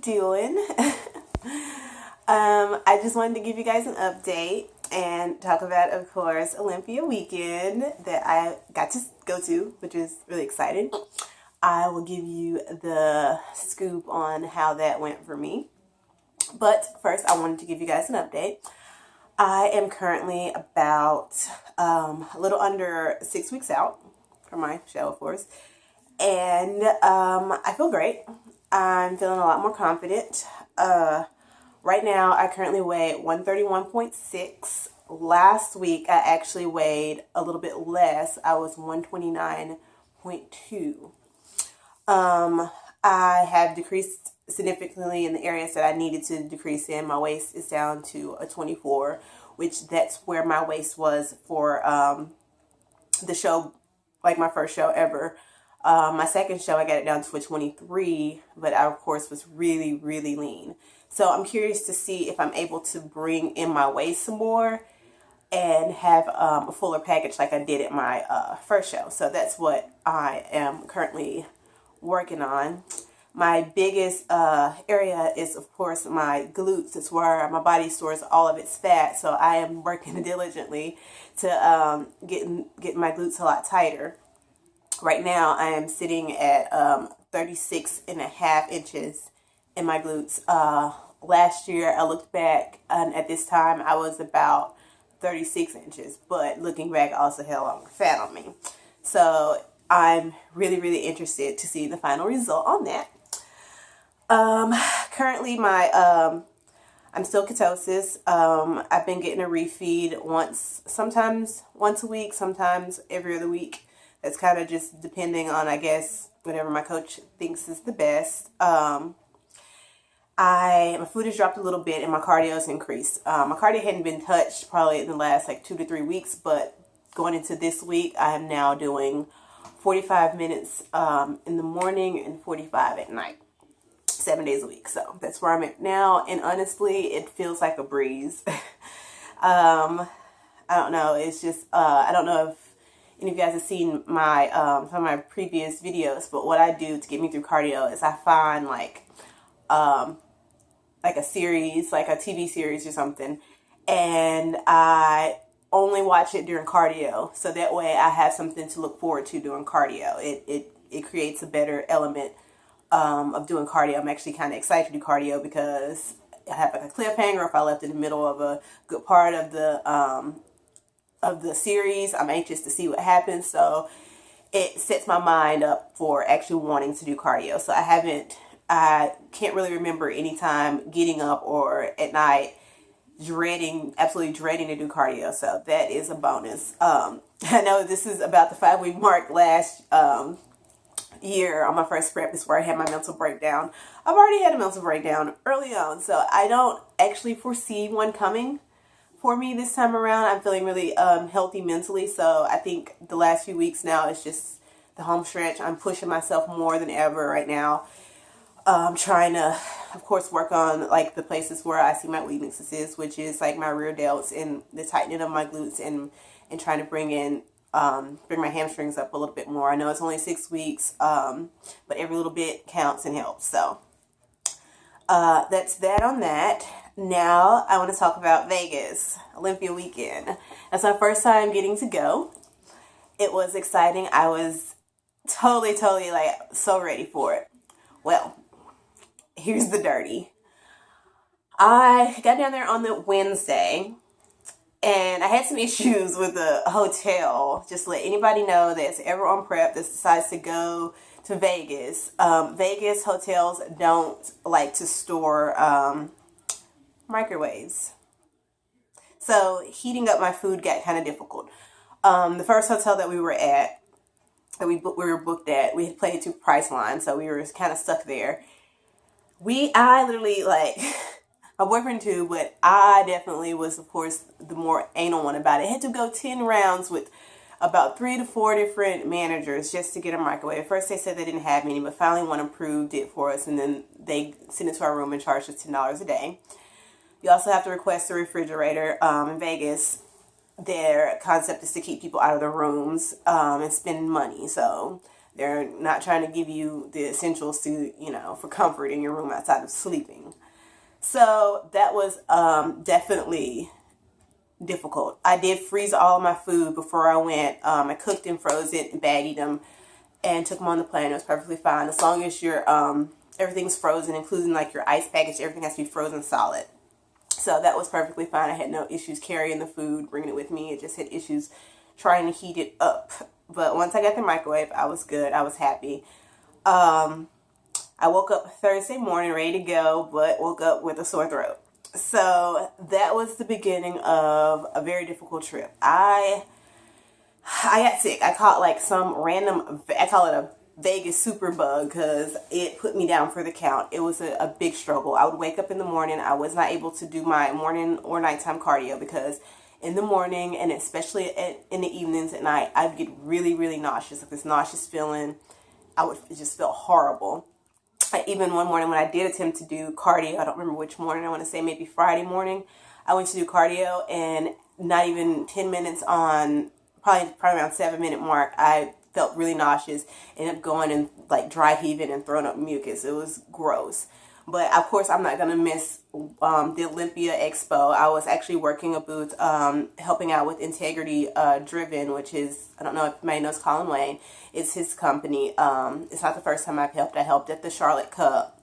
doing? I just wanted to give you guys an update and talk about, of course, Olympia weekend that I got to go to, which is really exciting. I will give you the scoop on how that went for me. But first, I wanted to give you guys an update. I am currently about a little under 6 weeks out from my show, of course. And I feel great. I'm feeling a lot more confident. Right now, I currently weigh 131.6. Last week, I actually weighed a little bit less. I was 129.2. I have decreased significantly in the areas that I needed to decrease in. My waist is down to a 24, which that's where my waist was for the show, like my first show ever. My second show, I got it down to a 23, but I, of course, was really, really lean. So I'm curious to see if I'm able to bring in my waist some more and have a fuller package like I did at my first show. So that's what I am currently working on. My biggest area is, of course, my glutes. It's where my body stores all of its fat. So I am working diligently to get my glutes a lot tighter. Right now, I am sitting at 36.5 inches in my glutes. Last year, I looked back, and at this time, I was about 36 inches. But looking back, I also had a lot more fat on me. So I'm really, really interested to see the final result on that. Currently, I'm still ketosis. I've been getting a refeed sometimes once a week, sometimes every other week. That's kind of just depending on, I guess, whatever my coach thinks is the best. My food has dropped a little bit and my cardio has increased. My cardio hadn't been touched probably in the last 2 to 3 weeks, but going into this week, I am now doing 45 minutes in the morning and 45 at night, 7 days a week. So that's where I'm at now, and honestly, it feels like a breeze. I don't know. It's just I don't know if any of you guys have seen my some of my previous videos, but what I do to get me through cardio is I find like a series, like a TV series or something, and I only watch it during cardio, so that way I have something to look forward to during cardio. It creates a better element of doing cardio. I'm actually kind of excited to do cardio because I have like a cliffhanger. If I left in the middle of a good part of the series, I'm anxious to see what happens. So it sets my mind up for actually wanting to do cardio. So I can't really remember any time getting up or at night absolutely dreading to do cardio. So that is a bonus. I know this is about the 5-week mark. Last year on my first prep is where I had my mental breakdown. I've already had a mental breakdown early on, so I don't actually foresee one coming for me this time around. I'm feeling really healthy mentally, so I think the last few weeks now is just the home stretch. I'm pushing myself more than ever right now. I'm trying to, of course, work on like the places where I see my weaknesses, which is like my rear delts and the tightening of my glutes, and trying to bring my hamstrings up a little bit more. I know it's only 6 weeks, but every little bit counts and helps. So that's that on that. Now I want to talk about Vegas, Olympia weekend. That's my first time getting to go. It was exciting. I was totally so ready for it. Well, here's the dirty. I got down there on the Wednesday, and I had some issues with the hotel. Just to let anybody know that's ever on prep that decides to go to Vegas. Vegas hotels don't like to store microwaves. So heating up my food got kind of difficult. The first hotel that we were at, that we were booked at, we had played to Priceline, so we were kind of stuck there. I literally, my boyfriend too, but I definitely was, of course, the more anal one about it. I had to go 10 rounds with about 3 to 4 different managers just to get a microwave. At first they said they didn't have any, but finally one approved it for us, and then they sent it to our room and charged us $10 a day. You also have to request a refrigerator. In Vegas, their concept is to keep people out of their rooms and spend money. So They're not trying to give you the essentials to, for comfort in your room outside of sleeping. So that was definitely difficult. I did freeze all of my food before I went. I cooked and froze it and baggied them and took them on the plane. It was perfectly fine. As long as your everything's frozen, including like your ice package, everything has to be frozen solid. So that was perfectly fine. I had no issues carrying the food, bringing it with me. It just had issues trying to heat it up. But once I got the microwave, I was good. I was happy. I woke up Thursday morning ready to go, but woke up with a sore throat. So that was the beginning of a very difficult trip. I got sick. I caught like some random, I call it a Vegas super bug, because it put me down for the count. It was a big struggle. I would wake up in the morning. I was not able to do my morning or nighttime cardio, because in the morning, and especially in the evenings at night, I'd get really, really nauseous. Like this nauseous feeling, it just felt horrible. Even one morning when I did attempt to do cardio, I don't remember which morning, I want to say maybe Friday morning, I went to do cardio, and not even 10 minutes on, probably around 7-minute mark, I felt really nauseous, ended up going and like dry heaving and throwing up mucus. It was gross. But of course, I'm not going to miss the Olympia expo. I was actually working a booth, helping out with Integrity Driven, which is, I don't know if anybody knows Colin Wayne. It's his company. It's not the first time I've helped. I helped at the Charlotte Cup.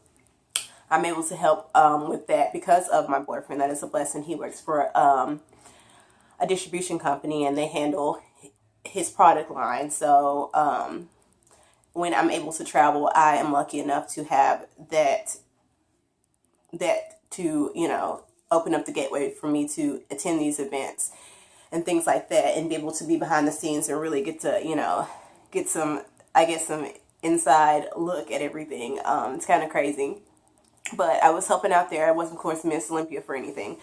I'm able to help with that because of my boyfriend. That is a blessing. He works for a distribution company, and they handle his product line. So when I'm able to travel, I am lucky enough to have that to, open up the gateway for me to attend these events and things like that, and be able to be behind the scenes and really get to, get some inside look at everything. It's kind of crazy, but I was helping out there. I wasn't, of course, Miss Olympia for anything.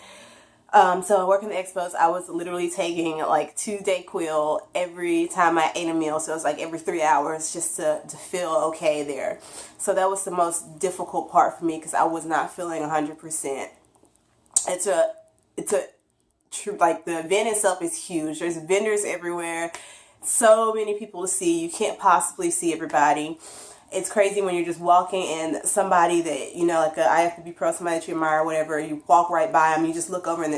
So working the expos, I was literally taking like 2 Dayquil every time I ate a meal. So it was like every 3 hours, just to feel okay there. So that was the most difficult part for me, because I was not feeling 100%. Like the event itself is huge. There's vendors everywhere. So many people to see. You can't possibly see everybody. It's crazy when you're just walking and somebody that, like a IFBB pro, somebody that you admire or whatever, you walk right by them, you just look over and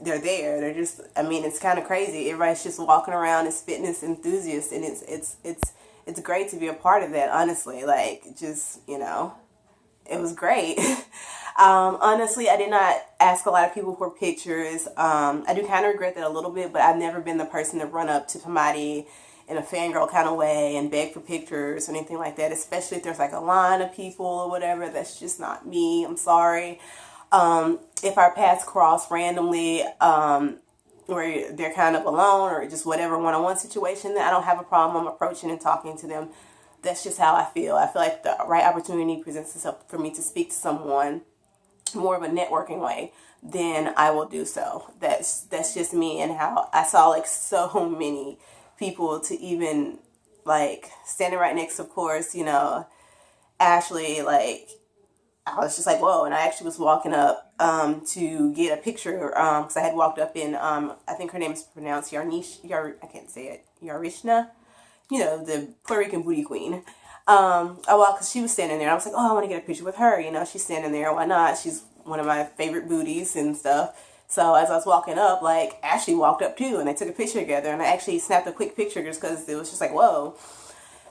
they're there. They're just, it's kind of crazy. Everybody's just walking around as fitness enthusiasts, and it's great to be a part of that, honestly. Like, just, it was great. Honestly, I did not ask a lot of people for pictures. I do kind of regret that a little bit, but I've never been the person to run up to somebody in a fangirl kind of way and beg for pictures or anything like that, especially if there's like a line of people or whatever. That's just not me. I'm sorry. If our paths cross randomly, where they're kind of alone or just whatever one-on-one situation, then I don't have a problem approaching and talking to them. That's just how I feel. I feel like the right opportunity presents itself for me to speak to someone more of a networking way, then I will do so. That's just me, and how I saw like so many people to even like standing right next to, of course, Ashley. Like, I was just like, whoa. And I actually was walking up to get a picture, because I had walked up in I think her name is pronounced I can't say it, Yarishna, the Puerto Rican booty queen. I walked, because she was standing there. I was like, oh, I want to get a picture with her. She's standing there. Why not? She's one of my favorite booties and stuff. So as I was walking up, like, Ashley walked up too, and they took a picture together, and I actually snapped a quick picture just because it was just like, whoa.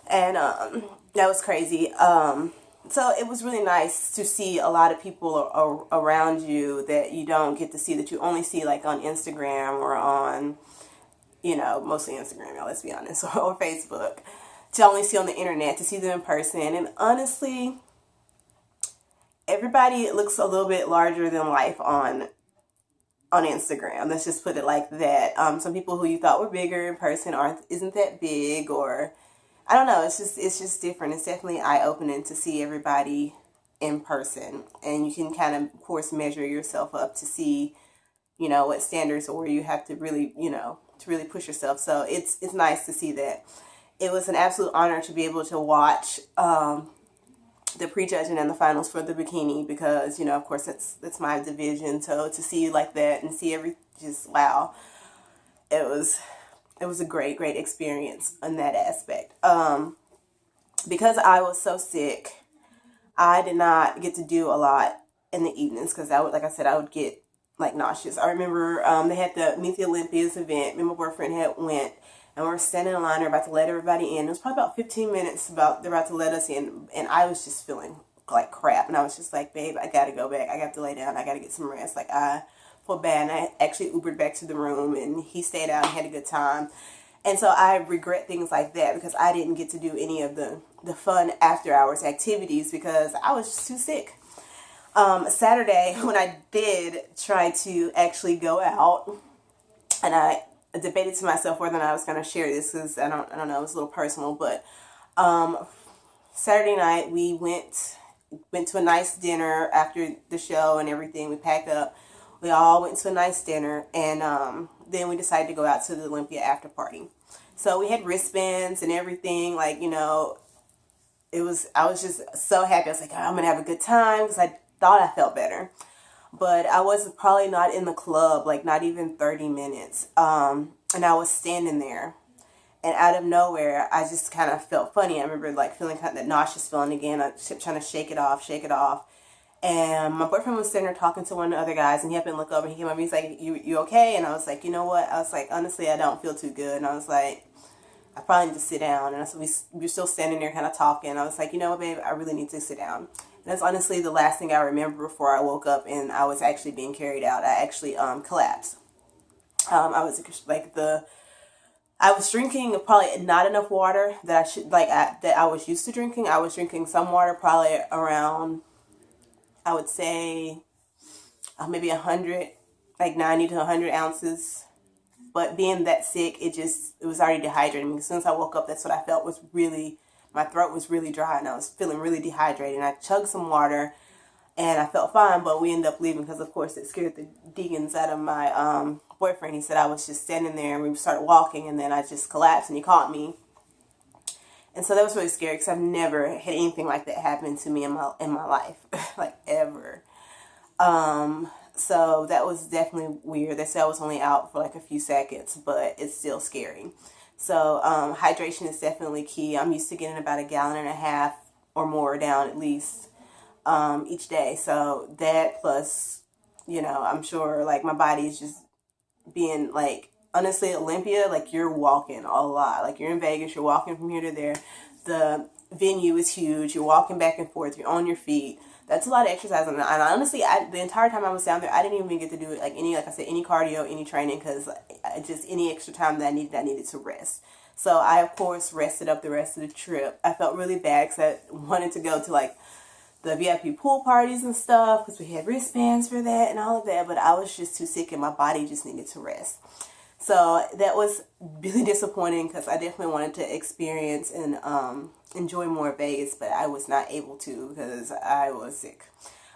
And that was crazy. So it was really nice to see a lot of people around you that you don't get to see, that you only see like on Instagram or on, mostly Instagram, let's be honest, or Facebook, to only see on the internet, to see them in person. And honestly, everybody looks a little bit larger than life on Instagram. Let's just put it like that. Some people who you thought were bigger in person isn't that big, or I don't know. It's just different. It's definitely eye-opening to see everybody in person, and you can kind of course measure yourself up to see, what standards, or where you have to really, to really push yourself. So it's nice to see that. It was an absolute honor to be able to watch the prejudging and the finals for the bikini, because of course that's my division. So to see you like that and see wow, it was a great experience in that aspect. because I was so sick, I did not get to do a lot in the evenings because I would, like I said, I would get like nauseous. I remember they had the Meet the Olympias event. Me and my boyfriend had went, and we were standing in line. They're about to let everybody in. It was probably about 15 minutes about they're about to let us in, and I was just feeling like crap. And I was just like, babe, I gotta go back. I got to lay down. I gotta get some rest. Like I feel bad. And I actually Ubered back to the room, and he stayed out and had a good time. And so I regret things like that because I didn't get to do any of the fun after hours activities because I was just too sick. Saturday, when I did try to actually go out, and I debated to myself whether or not I was going to share this because I don't know, it was a little personal, but Saturday night we went to a nice dinner after the show and everything. We packed up. We all went to a nice dinner, and then we decided to go out to the Olympia after party. So we had wristbands and everything. Like, you know, I was just so happy. I was like, oh, I'm going to have a good time because I thought I felt better. But I was probably not in the club, like not even 30 minutes. And I was standing there. And out of nowhere, I just kind of felt funny. I remember like feeling kind of that nauseous feeling again. I kept trying to shake it off, shake it off. And my boyfriend was sitting there talking to one of the other guys, and he happened to look over and he came up and he's like, you okay? And I was like, you know what? I was like, honestly, I don't feel too good. And I was like, I probably need to sit down. And so we were still standing there kind of talking. I was like, you know what, babe, I really need to sit down. And that's honestly the last thing I remember before I woke up and I was actually being carried out. I actually collapsed. I was like I was drinking probably not enough water that I should that I was used to drinking. I was drinking some water, probably around, I would say maybe 100, like 90 to 100 ounces. But being that sick, it was already dehydrating me. As soon as I woke up, that's what I felt was really, my throat was really dry and I was feeling really dehydrated. And I chugged some water and I felt fine, but we ended up leaving because, of course, it scared the diggins out of my boyfriend. He said I was just standing there and we started walking and then I just collapsed and he caught me. And so that was really scary because I've never had anything like that happen to me in my life, like ever. So that was definitely weird. They said I was only out for like a few seconds, but it's still scary. So hydration is definitely key. I'm used to getting about 1.5 gallons or more down at least each day. So that plus, you know, I'm sure like my body is just being like, honestly, Olympia, like you're walking a lot. Like you're in Vegas, you're walking from here to there. The venue is huge. You're walking back and forth. You're on your feet. That's a lot of exercise. And honestly, the entire time I was down there, I didn't even get to do it like like I said, any cardio, any training, because just any extra time that I needed to rest. So I, of course, rested up the rest of the trip. I felt really bad because I wanted to go to like the VIP pool parties and stuff because we had wristbands for that and all of that. But I was just too sick and my body just needed to rest. So that was really disappointing because I definitely wanted to experience and enjoy more of Vegas, but I was not able to because I was sick.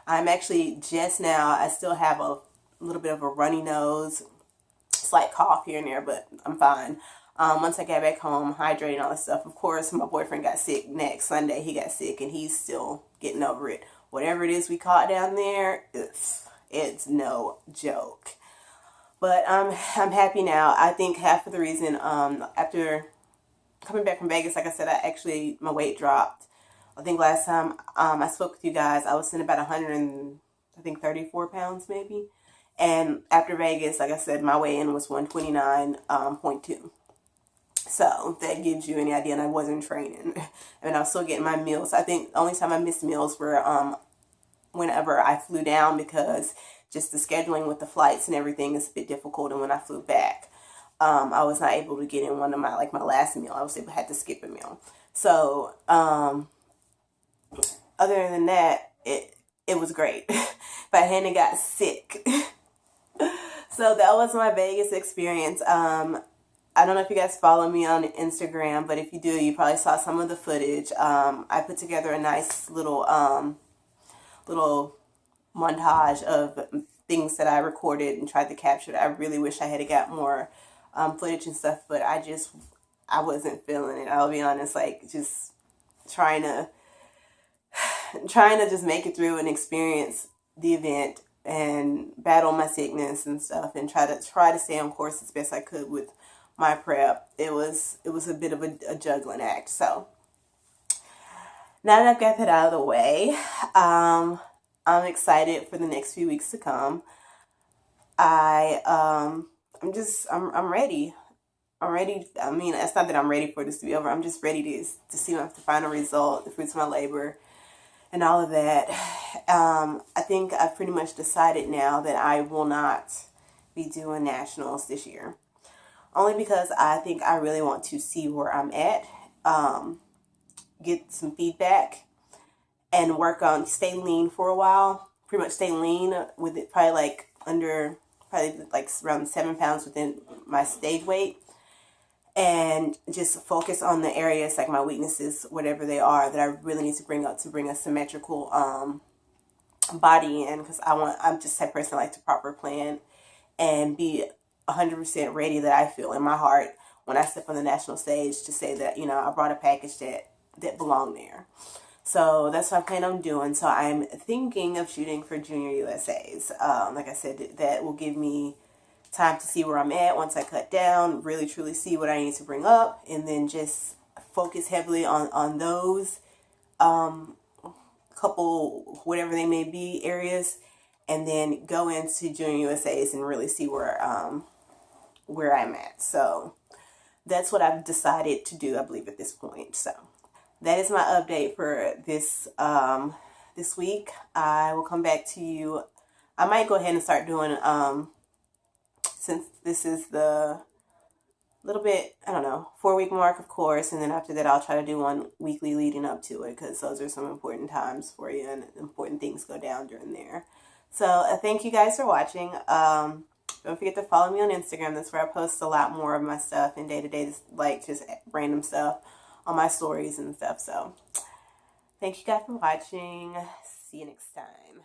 I'm actually just now, I still have a little bit of a runny nose, slight cough here and there, but I'm fine. Once I got back home, hydrating, all this stuff, of course, my boyfriend got sick next Sunday. He got sick and he's still getting over it. Whatever it is we caught down there, it's no joke. But I'm happy now. I think half of the reason, after coming back from Vegas, like I said, my weight dropped. I think last time I spoke with you guys, I was in about 134 pounds maybe. And after Vegas, like I said, my weigh-in was 129.2. So that gives you any idea, and I wasn't training. And I was still getting my meals. I think the only time I missed meals were whenever I flew down because just the scheduling with the flights and everything is a bit difficult. And when I flew back, I was not able to get in one of my last meal. I had to skip a meal. So other than that, it was great. But I hadn't got sick. So that was my Vegas experience. I don't know if you guys follow me on Instagram, but if you do, you probably saw some of the footage. I put together a nice little montage of things that I recorded and tried to capture. I really wish I had got more footage and stuff, but I wasn't feeling it. I'll be honest, like just trying to just make it through and experience the event and battle my sickness and stuff and try to stay on course as best I could with my prep. It was a bit of a juggling act. So now that I've got that out of the way, I'm excited for the next few weeks to come. I'm ready. I'm ready. I mean, it's not that I'm ready for this to be over. I'm just ready to see the final result, the fruits of my labor, and all of that. I think I've pretty much decided now that I will not be doing nationals this year. Only because I think I really want to see where I'm at, get some feedback, and work on stay lean for a while. Pretty much stay lean with it, probably like around 7 pounds within my stage weight, and just focus on the areas like my weaknesses, whatever they are, that I really need to bring up to bring a symmetrical body in, because I'm just that person that like to proper plan and be 100% ready, that I feel in my heart when I step on the national stage to say that, I brought a package that belonged there. So that's what I plan on doing. So I'm thinking of shooting for Junior USAs. Like I said, that will give me time to see where I'm at once I cut down, really truly see what I need to bring up, and then just focus heavily on those couple, whatever they may be, areas, and then go into Junior USAs and really see where I'm at. So that's what I've decided to do, I believe, at this point. So that is my update for this week. I will come back to you. I might go ahead and start doing since this is the little bit, I don't know, 4-week mark, of course, and then after that I'll try to do one weekly leading up to it, because those are some important times for you and important things go down during there. So thank you guys for watching. Don't forget to follow me on Instagram. That's where I post a lot more of my stuff and day-to-day, like just random stuff on my stories and stuff. So thank you guys for watching. See you next time.